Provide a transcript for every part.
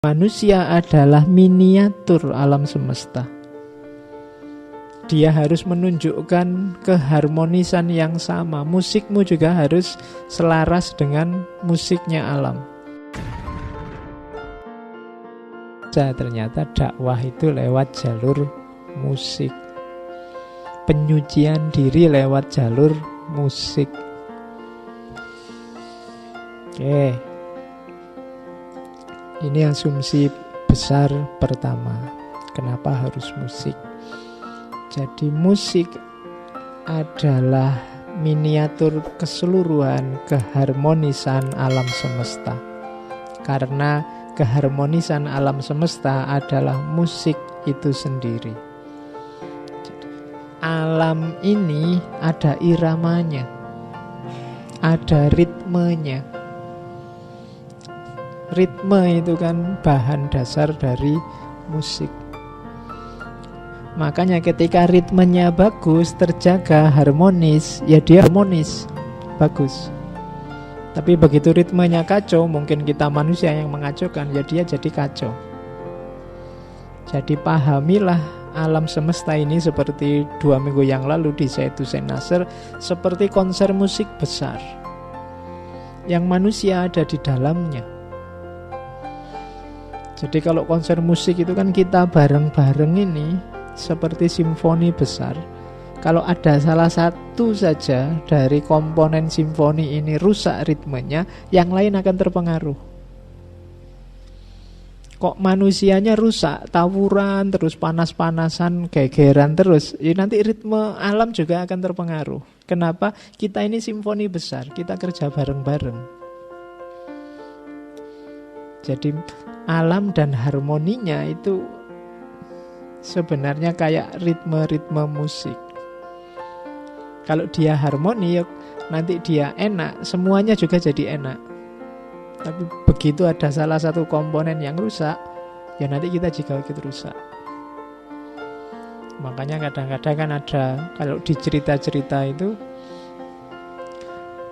Manusia adalah miniatur alam semesta. Dia harus menunjukkan keharmonisan yang sama. Musikmu juga harus selaras dengan musiknya alam. Ternyata dakwah itu lewat jalur musik. Penyucian diri lewat jalur musik. Oke. Ini asumsi besar pertama. Kenapa harus musik? Jadi musik adalah miniatur keseluruhan keharmonisan alam semesta. Karena keharmonisan alam semesta adalah musik itu sendiri. Alam ini ada iramanya, ada ritmenya. Ritme itu kan bahan dasar dari musik. Makanya ketika ritmenya bagus, terjaga, harmonis, ya dia harmonis, bagus. Tapi begitu ritmenya kacau, mungkin kita manusia yang mengacaukan, ya dia jadi kacau. Jadi pahamilah alam semesta ini seperti 2 minggu yang lalu di Zaid Hussein Nasr, seperti konser musik besar yang manusia ada di dalamnya. Jadi kalau konser musik itu kan kita bareng-bareng ini seperti simfoni besar. Kalau ada salah satu saja dari komponen simfoni ini rusak ritmenya, yang lain akan terpengaruh. Kok manusianya rusak, tawuran terus, panas-panasan, gegeran terus, ya nanti ritme alam juga akan terpengaruh. Kenapa? Kita ini simfoni besar, kita kerja bareng-bareng. Jadi alam dan harmoninya itu sebenarnya kayak ritme-ritme musik. Kalau dia harmoni, nanti dia enak, semuanya juga jadi enak. Tapi begitu ada salah satu komponen yang rusak, ya nanti kita juga ikut rusak. Makanya kadang-kadang kan ada, kalau di cerita-cerita itu,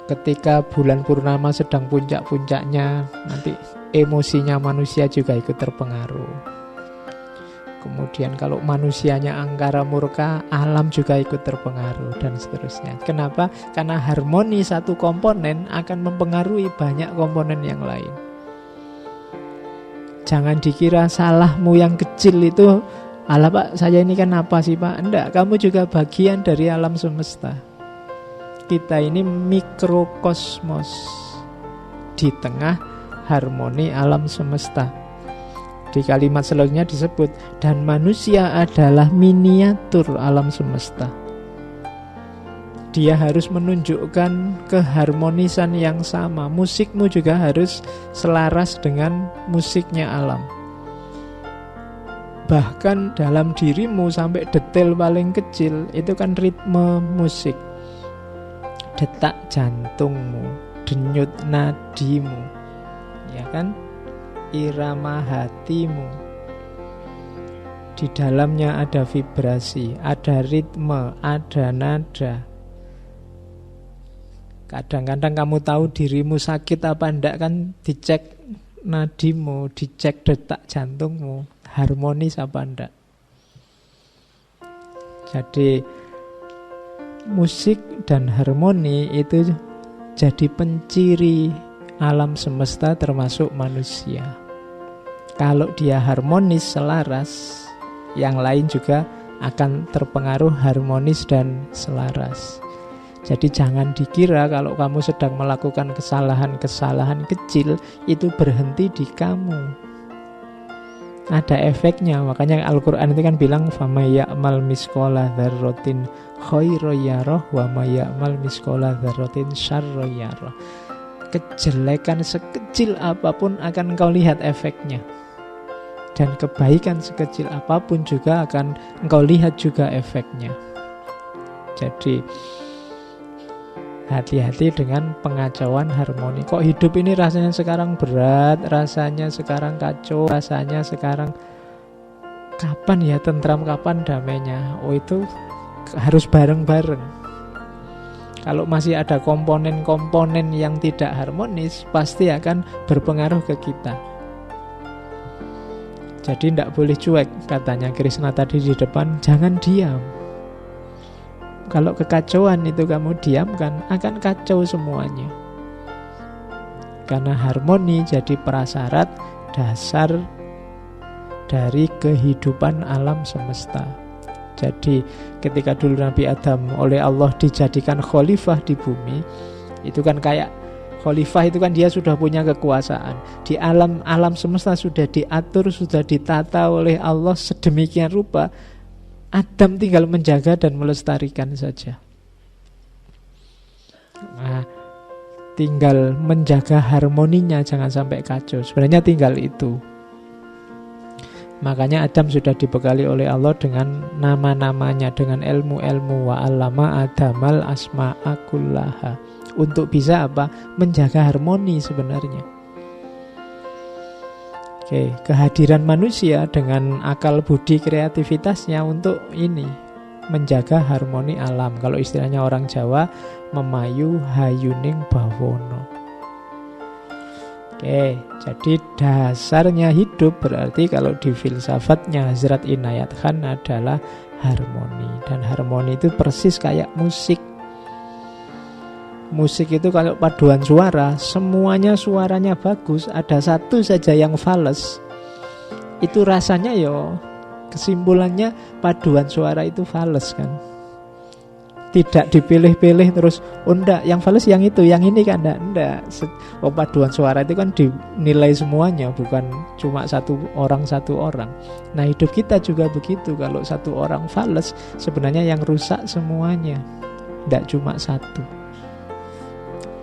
ketika bulan purnama sedang puncak-puncaknya, nanti emosinya manusia juga ikut terpengaruh. Kemudian kalau manusianya angkara murka, alam juga ikut terpengaruh, dan seterusnya. Kenapa? Karena harmoni satu komponen akan mempengaruhi banyak komponen yang lain. Jangan dikira salahmu yang kecil itu, alah Pak, saya ini kan apa sih Pak? Enggak, kamu juga bagian dari alam semesta. Kita ini mikrokosmos di tengah harmoni alam semesta. Di kalimat selanjutnya disebut, dan manusia adalah miniatur alam semesta. Dia harus menunjukkan keharmonisan yang sama. Musikmu juga harus selaras dengan musiknya alam. Bahkan dalam dirimu sampai detail paling kecil, itu kan ritme musik. Detak jantungmu, denyut nadimu, ya kan, irama hatimu. Di dalamnya ada vibrasi, ada ritme, ada nada. Kadang-kadang kamu tahu dirimu sakit apa enggak kan, dicek nadimu, dicek detak jantungmu, harmonis apa enggak. Jadi musik dan harmoni itu jadi penciri alam semesta termasuk manusia. Kalau dia harmonis, selaras, yang lain juga akan terpengaruh harmonis dan selaras. Jadi jangan dikira kalau kamu sedang melakukan kesalahan-kesalahan kecil itu berhenti di kamu. Ada efeknya. Makanya Al-Quran itu kan bilang فَمَنْ يَعْمَلْ مِثْقَالَ ذَرَّةٍ خَيْرًا يَرَهُ وَمَنْ يَعْمَلْ مِثْقَالَ ذَرَّةٍ شَرًّا يَرَهُ. Kejelekan sekecil apapun akan engkau lihat efeknya, dan kebaikan sekecil apapun juga akan engkau lihat juga efeknya. Jadi hati-hati dengan pengacauan harmoni. Kok hidup ini rasanya sekarang berat, rasanya sekarang kacau, rasanya sekarang kapan ya tentram, kapan damainya? Oh, itu harus bareng-bareng. Kalau masih ada komponen-komponen yang tidak harmonis, pasti akan berpengaruh ke kita. Jadi tidak boleh cuek, katanya Krishna tadi di depan, jangan diam. Kalau kekacauan itu kamu diamkan, akan kacau semuanya. Karena harmoni jadi prasyarat dasar dari kehidupan alam semesta. Jadi ketika dulu Nabi Adam oleh Allah dijadikan khalifah di bumi, itu kan kayak khalifah itu kan dia sudah punya kekuasaan. Di alam semesta sudah diatur, sudah ditata oleh Allah sedemikian rupa. Adam tinggal menjaga dan melestarikan saja. Nah, tinggal menjaga harmoninya, jangan sampai kacau. Sebenarnya tinggal itu. Makanya Adam sudah dibekali oleh Allah dengan nama-namanya, dengan ilmu-ilmu. Wa 'allama Adamal asma'a kullaha. Untuk bisa apa? Menjaga harmoni sebenarnya. Oke, kehadiran manusia dengan akal budi kreativitasnya untuk ini, menjaga harmoni alam. Kalau istilahnya orang Jawa, memayu hayuning bawono. Oke, jadi dasarnya hidup berarti kalau di filsafatnya Hazrat Inayat Khan adalah harmoni. Dan harmoni itu persis kayak musik. Musik itu kalau paduan suara, semuanya suaranya bagus, ada satu saja yang fales, itu rasanya kesimpulannya paduan suara itu fales kan. Tidak dipilih-pilih terus, enggak, yang fales yang itu, yang ini kan enggak. Paduan suara itu kan dinilai semuanya, bukan cuma satu orang. Nah hidup kita juga begitu, kalau satu orang fales, sebenarnya yang rusak semuanya, enggak cuma satu.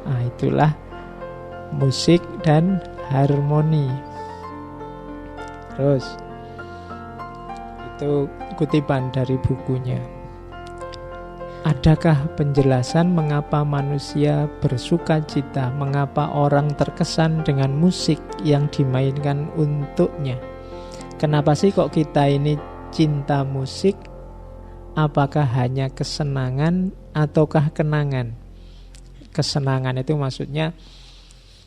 Nah itulah musik dan harmoni. Terus itu kutipan dari bukunya. Adakah penjelasan mengapa manusia bersuka cita, mengapa orang terkesan dengan musik yang dimainkan untuknya? Kenapa sih kok kita ini cinta musik? Apakah hanya kesenangan ataukah kenangan? Kesenangan itu maksudnya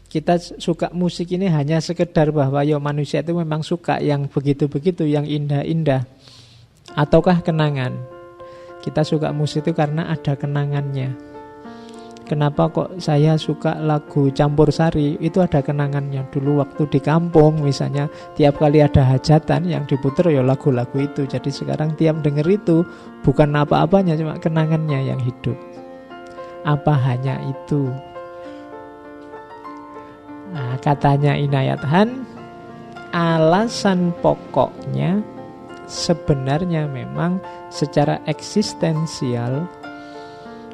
kita suka musik ini hanya sekedar bahwa manusia itu memang suka yang begitu-begitu, yang indah-indah. Ataukah kenangan? Kita suka musik itu karena ada kenangannya. Kenapa kok saya suka lagu Campur Sari? Itu ada kenangannya. Dulu waktu di kampung misalnya, tiap kali ada hajatan yang diputer lagu-lagu itu. Jadi sekarang tiap denger itu bukan apa-apanya, cuma kenangannya yang hidup. Apa hanya itu? Nah, katanya Inayat Khan, alasan pokoknya sebenarnya memang secara eksistensial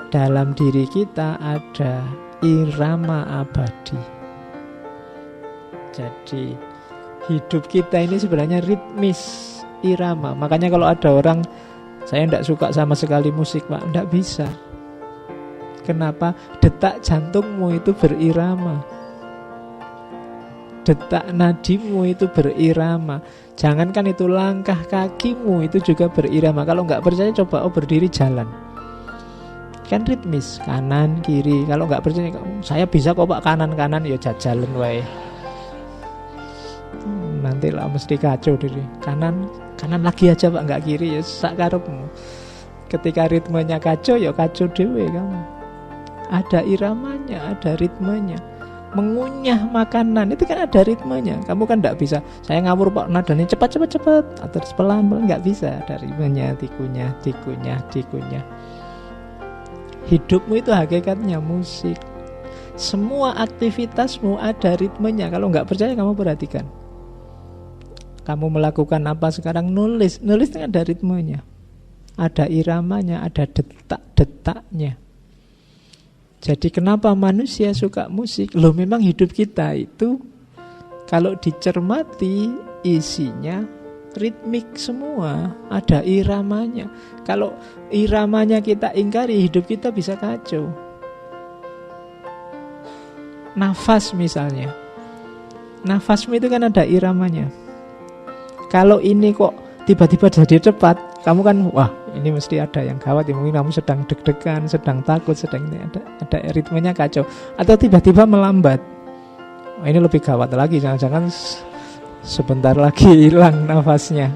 dalam diri kita ada irama abadi. Jadi hidup kita ini sebenarnya ritmis, irama. Makanya kalau ada orang, saya tidak suka sama sekali musik, Pak, tidak bisa. Kenapa? Detak jantungmu itu berirama, detak nadimu itu berirama. Jangankan itu, langkah kakimu itu juga berirama. Kalau nggak percaya coba berdiri jalan, kan ritmis, kanan kiri. Kalau nggak percaya, saya bisa kok Pak kanan jalan wae. Nanti lah mesti kacau diri. Kanan lagi aja Pak, nggak kiri, sak karepmu. Ketika ritmenya kacau kacau dewe kamu. Ada iramanya, ada ritmenya. Mengunyah makanan itu kan ada ritmenya. Kamu kan tidak bisa, saya ngawur Pak, nadanya cepat atau pelan-pelan, nggak bisa. Ada ritmenya, dikunyah. Hidupmu itu hakikatnya musik. Semua aktivitasmu ada ritmenya. Kalau nggak percaya kamu perhatikan. Kamu melakukan apa sekarang? Nulis itu ada ritmenya, ada iramanya, ada detak-detaknya. Jadi kenapa manusia suka musik? Memang hidup kita itu kalau dicermati isinya ritmik semua, ada iramanya. Kalau iramanya kita ingkari, hidup kita bisa kacau. Nafas misalnya, nafasmu itu kan ada iramanya. Kalau ini kok tiba-tiba jadi cepat, kamu kan wah, ini mesti ada yang gawat. Mungkin kamu sedang deg-degan, sedang takut, sedang ini ada ritmenya kacau. Atau tiba-tiba melambat, ini lebih gawat lagi. Jangan-jangan sebentar lagi hilang nafasnya.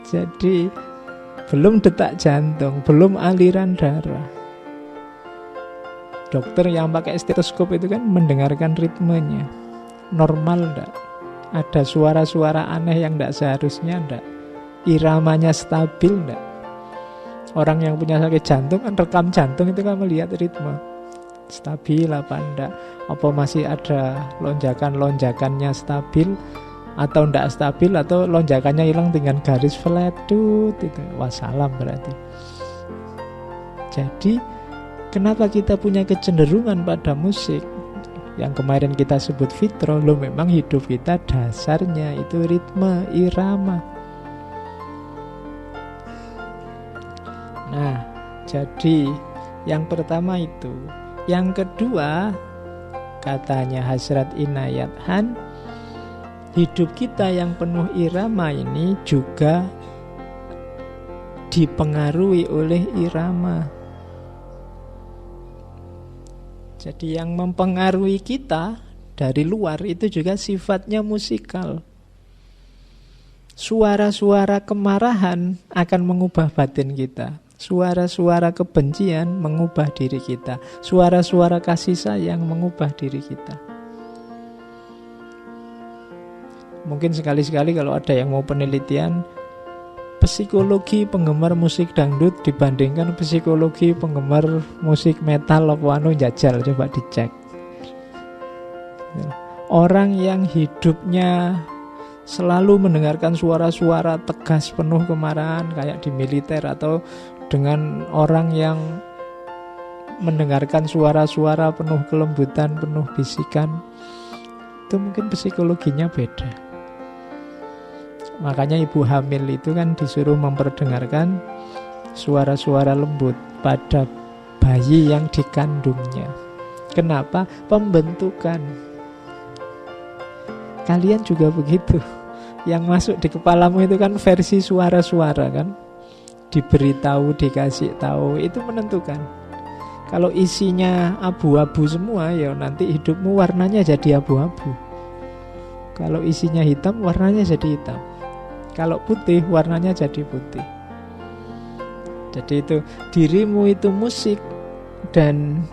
Jadi belum detak jantung, belum aliran darah. Dokter yang pakai stetoskop itu kan mendengarkan ritmenya. Normal enggak? Ada suara-suara aneh yang enggak seharusnya enggak? Iramanya stabil enggak? Orang yang punya sakit jantung kan rekam jantung itu kan melihat ritme. Stabil apa enggak? Apa masih ada lonjakan-lonjakannya stabil atau enggak stabil, atau lonjakannya hilang dengan garis flat itu wassalam berarti. Jadi kenapa kita punya kecenderungan pada musik yang kemarin kita sebut fitrah? Lo memang hidup kita dasarnya itu ritme, irama. Nah, jadi yang pertama itu. Yang kedua, katanya Hasrat Inayat Han, hidup kita yang penuh irama ini juga dipengaruhi oleh irama. Jadi yang mempengaruhi kita dari luar itu juga sifatnya musikal. Suara-suara kemarahan akan mengubah batin kita. Suara-suara kebencian mengubah diri kita. Suara-suara kasih sayang mengubah diri kita. Mungkin sekali-sekali kalau ada yang mau penelitian psikologi penggemar musik dangdut dibandingkan psikologi penggemar musik metal apa jajal, coba dicek. Orang yang hidupnya selalu mendengarkan suara-suara tegas penuh kemarahan kayak di militer, atau dengan orang yang mendengarkan suara-suara penuh kelembutan, penuh bisikan, itu mungkin psikologinya beda. Makanya ibu hamil itu kan disuruh memperdengarkan suara-suara lembut pada bayi yang dikandungnya. Kenapa? Pembentukan. Kalian juga begitu. Yang masuk di kepalamu itu kan versi suara-suara kan. Diberitahu, dikasih tahu, itu menentukan. Kalau isinya abu-abu semua, ya nanti hidupmu warnanya jadi abu-abu. Kalau isinya hitam, warnanya jadi hitam. Kalau putih, warnanya jadi putih. Jadi itu, dirimu itu musik, dan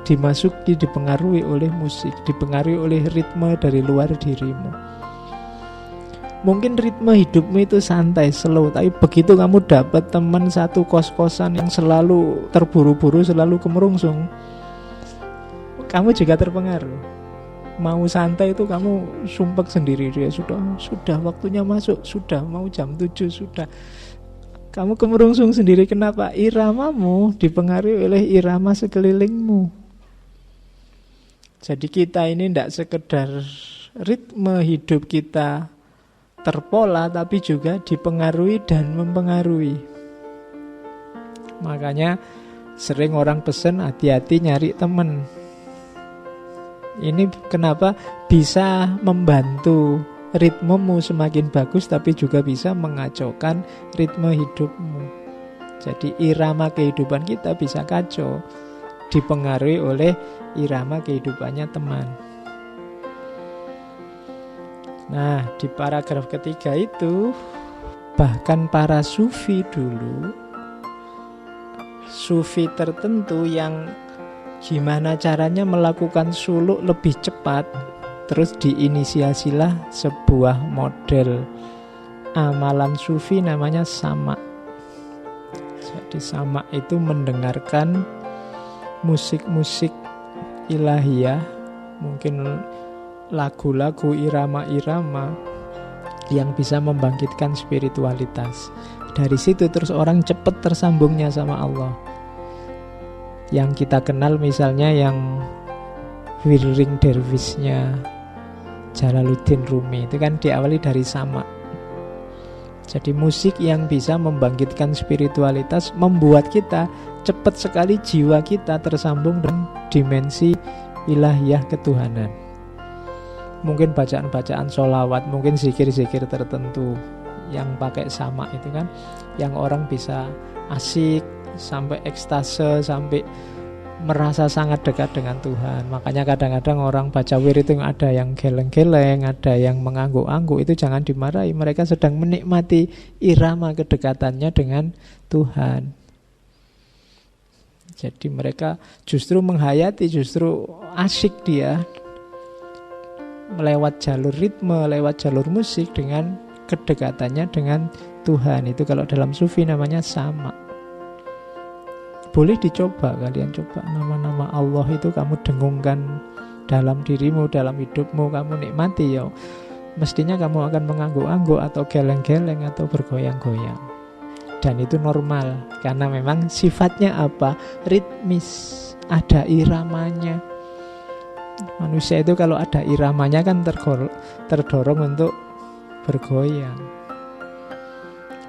dimasuki, dipengaruhi oleh musik, dipengaruhi oleh ritme dari luar dirimu. Mungkin ritme hidupmu itu santai, slow, tapi begitu kamu dapat teman satu kos-kosan yang selalu terburu-buru, selalu kemerungsung, kamu juga terpengaruh. Mau santai itu kamu sumpek sendiri, dia sudah waktunya masuk, sudah mau jam 7, sudah. Kamu kemerungsung sendiri. Kenapa? Iramamu dipengaruhi oleh irama sekelilingmu. Jadi kita ini tidak sekedar ritme hidup kita terpola, tapi juga dipengaruhi dan mempengaruhi. Makanya sering orang pesen hati-hati nyari teman. Ini kenapa bisa membantu ritmemu semakin bagus, tapi juga bisa mengacaukan ritme hidupmu. Jadi irama kehidupan kita bisa kacau, dipengaruhi oleh irama kehidupannya teman. Nah, di paragraf ketiga itu, bahkan para sufi dulu, sufi tertentu yang gimana caranya melakukan suluk lebih cepat, terus diinisiasilah sebuah model amalan sufi namanya sama. Jadi sama itu mendengarkan musik-musik ilahiyah, mungkin lagu-lagu irama-irama yang bisa membangkitkan spiritualitas. Dari situ terus orang cepat tersambungnya sama Allah. Yang kita kenal misalnya yang Wiring Derwisnya Jalaluddin Rumi, itu kan diawali dari sama. Jadi musik yang bisa membangkitkan spiritualitas membuat kita cepat sekali jiwa kita tersambung dengan dimensi ilahiyah ketuhanan. Mungkin bacaan-bacaan sholawat, mungkin zikir-zikir tertentu yang pakai sama itu kan, yang orang bisa asik sampai ekstase, sampai merasa sangat dekat dengan Tuhan. Makanya kadang-kadang orang baca wirid itu ada yang geleng-geleng, ada yang mengangguk-angguk, itu jangan dimarahi. Mereka sedang menikmati irama kedekatannya dengan Tuhan. Jadi mereka justru menghayati, justru asyik dia melewat jalur ritme, lewat jalur musik dengan kedekatannya dengan Tuhan. Itu kalau dalam sufi namanya sama. Boleh dicoba, kalian coba nama-nama Allah itu kamu dengungkan dalam dirimu, dalam hidupmu, kamu nikmati ya. Mestinya kamu akan mengangguk-angguk atau geleng-geleng atau bergoyang-goyang. Dan itu normal, karena memang sifatnya apa? Ritmis, ada iramanya. Manusia itu kalau ada iramanya kan terdorong untuk bergoyang,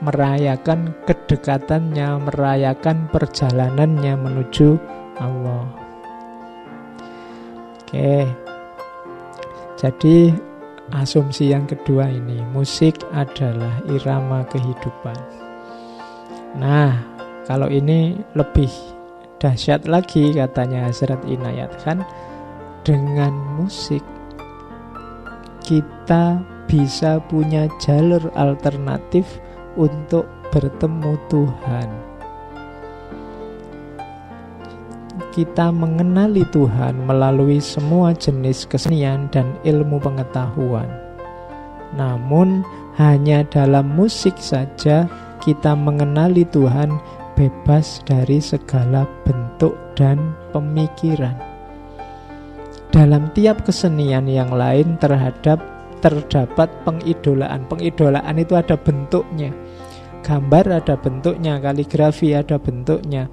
merayakan kedekatannya, merayakan perjalanannya menuju Allah. Oke. Jadi asumsi yang kedua ini, musik adalah irama kehidupan. Nah, kalau ini lebih dahsyat lagi katanya Hazrat Inayat Khan, dengan musik kita bisa punya jalur alternatif untuk bertemu Tuhan. Kita mengenali Tuhan melalui semua jenis kesenian dan ilmu pengetahuan. Namun hanya dalam musik saja kita mengenali Tuhan bebas dari segala bentuk dan pemikiran. Dalam tiap kesenian yang lain terdapat pengidolaan. Pengidolaan itu ada bentuknya. Gambar ada bentuknya, kaligrafi ada bentuknya,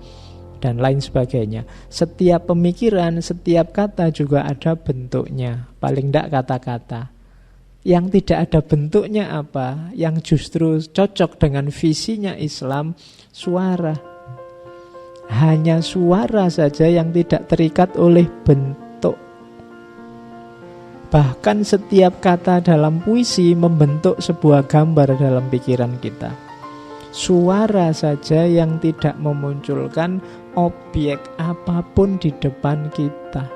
dan lain sebagainya. Setiap pemikiran, setiap kata juga ada bentuknya. Paling tidak kata-kata. Yang tidak ada bentuknya apa? Yang justru cocok dengan visinya Islam, suara. Hanya suara saja yang tidak terikat oleh bentuk. Bahkan setiap kata dalam puisi membentuk sebuah gambar dalam pikiran kita. Suara saja yang tidak memunculkan objek apapun di depan kita.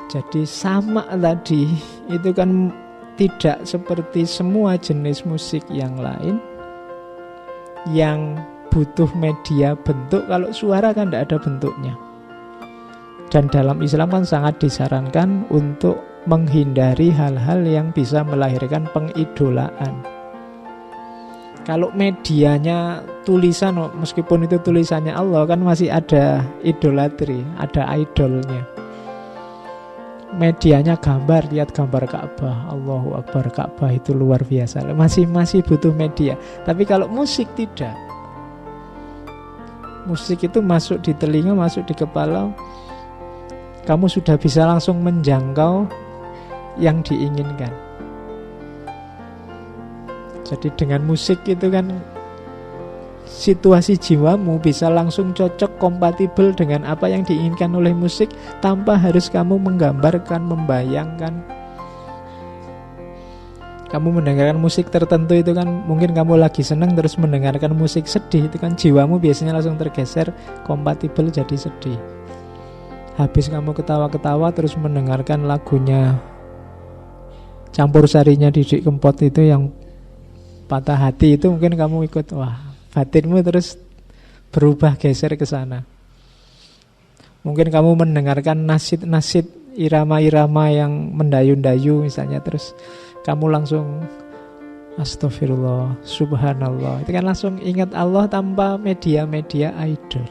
Jadi sama tadi, itu kan tidak seperti semua jenis musik yang lain yang butuh media bentuk. Kalau suara kan tidak ada bentuknya. Dan dalam Islam kan sangat disarankan untuk menghindari hal-hal yang bisa melahirkan pengidolaan. Kalau medianya tulisan, meskipun itu tulisannya Allah, kan masih ada idolatri, ada idolnya. Medianya gambar, lihat gambar Ka'bah, Allahu Akbar, Ka'bah itu luar biasa. Masih butuh media. Tapi kalau musik tidak. Musik itu masuk di telinga, masuk di kepala, kamu sudah bisa langsung menjangkau yang diinginkan. Jadi dengan musik itu kan situasi jiwamu bisa langsung cocok, kompatibel dengan apa yang diinginkan oleh musik, tanpa harus kamu menggambarkan, membayangkan. Kamu mendengarkan musik tertentu itu kan, mungkin kamu lagi senang terus mendengarkan musik sedih, itu kan jiwamu biasanya langsung tergeser, kompatibel jadi sedih. Habis kamu ketawa-ketawa terus mendengarkan lagunya Campur Sarinya Didik Kempot itu yang Patah Hati, itu mungkin kamu ikut, wah, batinmu terus berubah, geser ke sana. Mungkin kamu mendengarkan nasid-nasid, irama-irama yang mendayu-dayu misalnya, terus kamu langsung astagfirullah, subhanallah. Itu kan langsung ingat Allah tanpa media-media idol.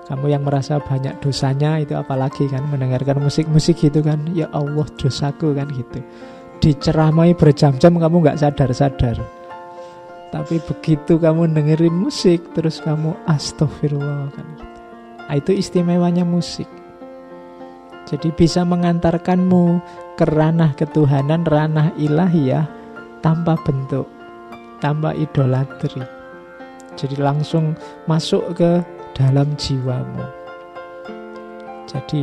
Kamu yang merasa banyak dosanya itu apalagi kan mendengarkan musik-musik gitu kan, ya Allah dosaku kan gitu. Diceramai berjam-jam kamu gak sadar-sadar. Tapi begitu kamu dengerin musik, terus kamu astagfirullah kan gitu. Nah, itu istimewanya musik. Jadi bisa mengantarkanmu ke ranah ketuhanan, ranah ilahiyah, tanpa bentuk, tanpa idolatri. Jadi langsung masuk ke dalam jiwamu. Jadi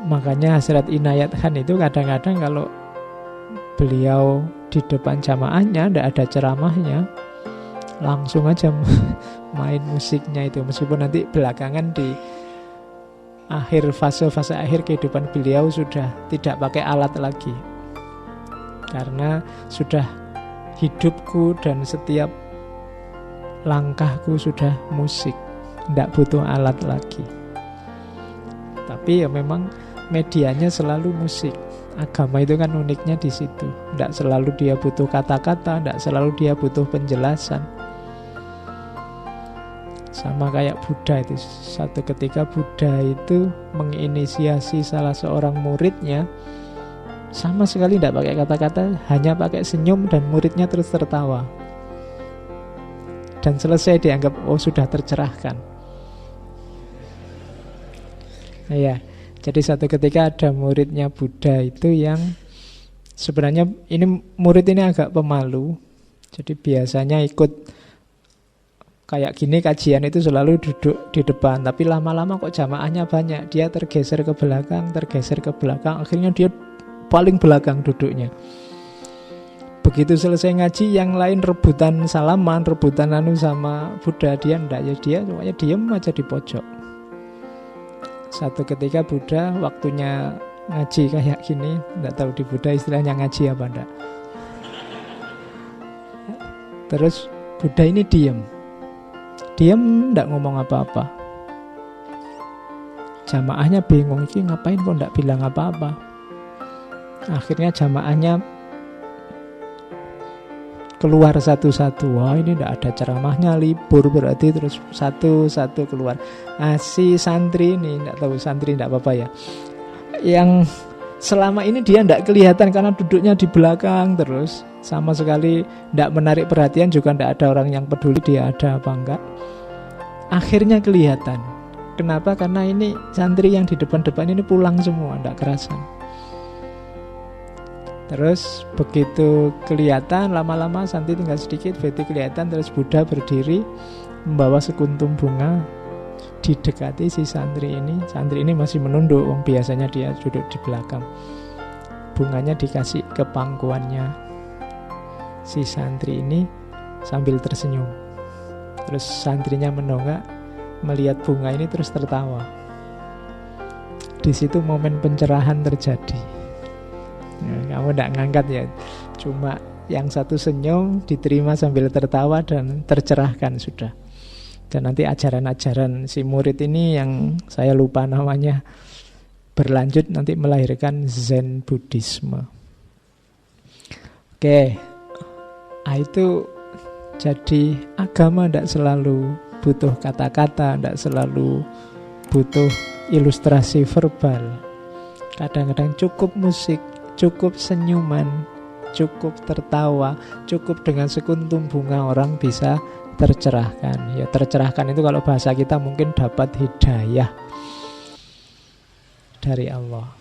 makanya Hazrat Inayat Khan itu kadang-kadang kalau beliau di depan jamaahnya, tidak ada ceramahnya, langsung aja main musiknya itu. Meskipun nanti belakangan di fase-fase akhir kehidupan beliau sudah tidak pakai alat lagi, karena sudah hidupku dan setiap langkahku sudah musik, tidak butuh alat lagi. Tapi ya memang medianya selalu musik. Agama itu kan uniknya di situ. Tidak selalu dia butuh kata-kata, tidak selalu dia butuh penjelasan. Sama kayak Buddha itu. Satu ketika Buddha itu menginisiasi salah seorang muridnya, sama sekali tidak pakai kata-kata, hanya pakai senyum dan muridnya terus tertawa. Dan selesai, dianggap sudah tercerahkan. Nah, ya, jadi satu ketika ada muridnya Buddha itu yang sebenarnya murid ini agak pemalu. Jadi biasanya ikut kayak gini kajian itu selalu duduk di depan, tapi lama-lama kok jamaahnya banyak, dia tergeser ke belakang, akhirnya dia paling belakang duduknya. Begitu selesai ngaji, yang lain rebutan salaman, rebutan sama Buddha, dia enggak, ya dia semuanya diem aja di pojok. Satu ketika Buddha waktunya ngaji kayak gini, enggak tahu di Buddha istilahnya ngaji apa enggak. Terus Buddha ini diem, enggak ngomong apa-apa. Jamaahnya bingung, ini ngapain kok enggak bilang apa-apa. Akhirnya jamaahnya keluar satu-satu. Wah, ini tidak ada ceramahnya, libur berarti, terus satu-satu keluar. Si santri ini, tidak tahu santri tidak apa-apa ya, yang selama ini dia tidak kelihatan karena duduknya di belakang terus, sama sekali tidak menarik perhatian, juga tidak ada orang yang peduli dia ada apa enggak. Akhirnya kelihatan. Kenapa? Karena ini santri yang di depan-depan ini pulang semua, tidak kerasan. Terus begitu kelihatan, lama-lama santri tinggal sedikit, begitu kelihatan, terus Buddha berdiri membawa sekuntum bunga, didekati si santri ini. Santri ini masih menunduk, biasanya dia duduk di belakang. Bunganya dikasih ke pangkuannya si santri ini sambil tersenyum. Terus santrinya menonggak, melihat bunga ini terus tertawa. Di situ momen pencerahan terjadi. Kamu tidak ngangkat ya, cuma yang satu senyum, diterima sambil tertawa dan tercerahkan sudah. Dan nanti ajaran-ajaran si murid ini yang saya lupa namanya, berlanjut nanti melahirkan Zen Buddhisme. Oke, itu jadi agama tidak selalu butuh kata-kata, tidak selalu butuh ilustrasi verbal. Kadang-kadang cukup musik, cukup senyuman, cukup tertawa, cukup dengan sekuntum bunga orang bisa tercerahkan. Ya, tercerahkan itu kalau bahasa kita mungkin dapat hidayah dari Allah.